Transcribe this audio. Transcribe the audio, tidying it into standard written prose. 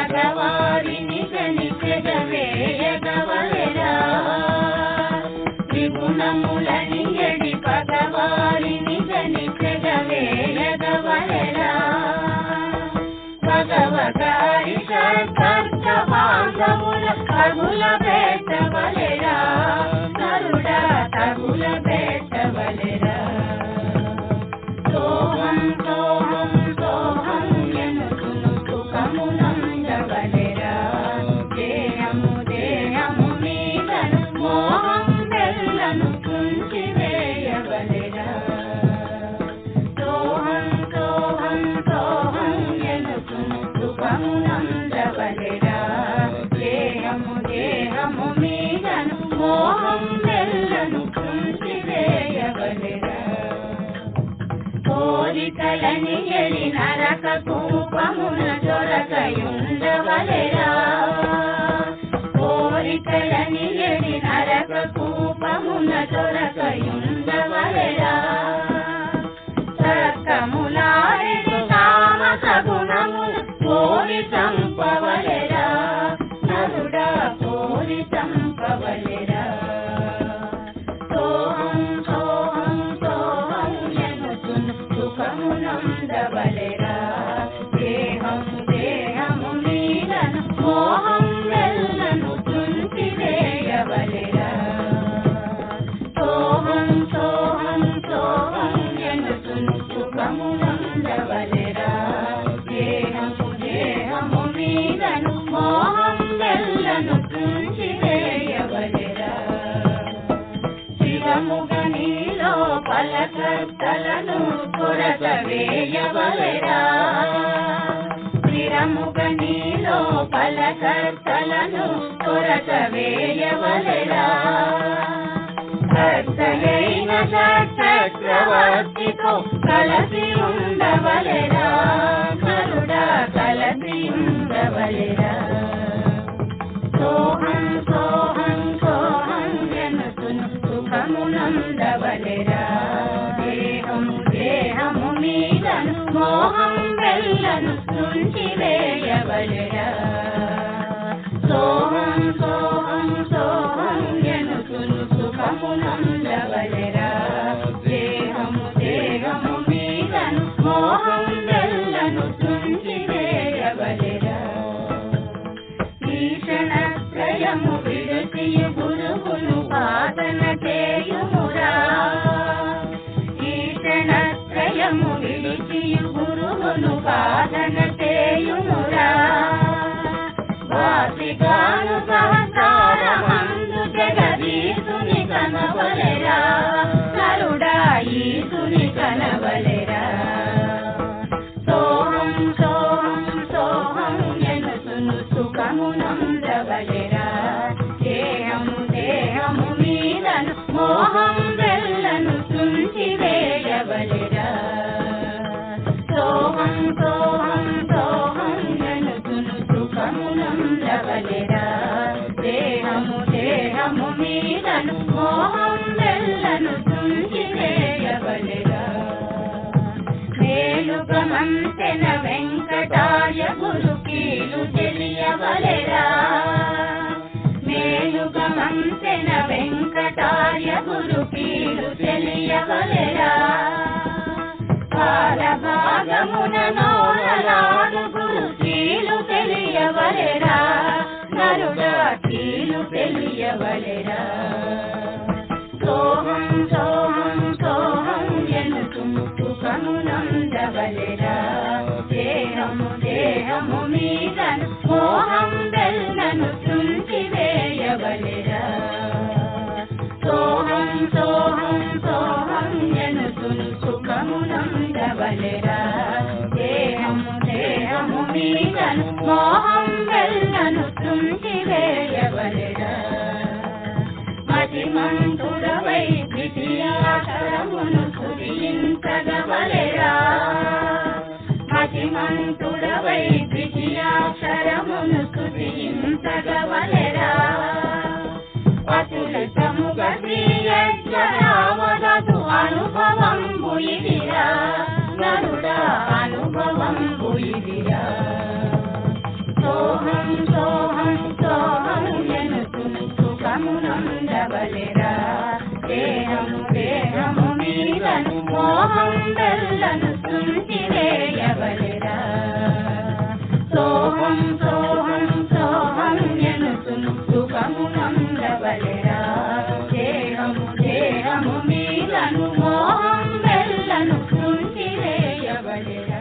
పగవారిని గనిచెగవేయగవలెరా త్రిగుణములని ఎడి పగవారిని గనిచెగవేయగవలెరా భగవగారి సర్గ బాంధవుల తగుల పెట్టవలెరా నరుడా తగుల పెట్టవలెరా సోహం సోహం సోహం ఎనుకును సుఖమునందవలెరా దేహము దేహము మీదను మోహం బెల్లను తుంచి వేయవలెరా సోహం సోహం సోహం ఎనుకును సుఖమునందవలెరా దేహము దేహము మీదను మోహం బెల్లను తుంచి వేయవలెరా కోరికలని ఎడి నరక కూపమున దొరకయుండవలెరా కోరికలని ఎడి నరక కూపమున దొరకయుండవలెరా సర్కములాడి తామస గుణములు కోరి చంపవలెరా నరుడా కోరి చంపవలెరా సోహం సోహం సోహం ఎనుకును సుఖమునందవలెరా దేహము దేహము మీదను మోహం వెల్లను తుంచి వేయవలెరా సోహం సోహం సోహం ఎనుకును సుఖమునందవలెరా దేహము దేహము మీదను మోహం వెల్లను తుంచి వేయవలెరా శివముగనిలో పలకర్తలను కొరత వేయవలెరా స్థిరముగనిలో పలకర్తలను కొరత వేయవలెరా కర్తయైన చక్రవర్తితో కలసి ఉండవలెరా నరుడా కలసి ఉండవలెరా సోహం సోహం సోహం ఎనుకును సుఖమునందవలెరా దేహము దేహము మీదను మోహం బెల్లను తుంచి వేయవలెరా సోహం సోహం సోహం ఎనుకును సుఖమునందవలెరా దేహము దేహము మీదను మోహం బెల్లను తుంచి వేయవలెరా ఈషణత్రయము విడిచియు గురువును సాధన చేయుమురా ఈషణత్రయము విడిచియు గురువును సాధన చేయుమురా వాసిగాను సహస్రమందు జగదీశుని కనవలెరా నరుడా ఈశుని కనవలెరా సోహం సోహం సోహం ఎనుకును సుఖమునందవలెరా దేహము దేహము మీదను మోహం బెల్లను తుంచి వేయవలెరా సోహం సోహం సోహం ఎనుకును సుఖమునందవలెరా దేహము దేహము మీదను మోహం బెల్లను తుంచి వేయవలెరా మేలుగమంతెన వెంకటాయ గురుకీలు తెలియవలెరా మేలుగమంతెన వెంకటాయ గురుకీలు తెలియవలెరా కాలభాగమున నోరలాడు గురుకీలు తెలియవలెరా నరుడా కీలు తెలియవలెరా సోహం సోహం సోహం ఎనుకును సుఖమునందవలెరా దేహము దేహము మీదను మోహం బెల్లను తుంచి వేయవలెరా సోహం సోహం సోహం ఎనుకును సుఖమునందవలెరా దేహము దేహము మీదను మోహం బెల్లను తుంచి వేయవలెరా మతిమంతుడవై ద్వితీయాక్షరమును సుధించగవలెరా మతిమంతుడవై ద్వితీయాక్షరమును సుధించగవలెరా అతులితముగా శ్రీయజ్ఞరావదతు అనుభవంబు ఇదిరా నరుడా అనుభవంబు ఇదిరా సోహం మోహం బెల్లను సుంటివేయవలెరా సోహం సోహం సోహం ఎనుసును సుఖము నందవలెరా దేహము దేహము మీలను మోహం బెల్లను సుంటివేయవలెరా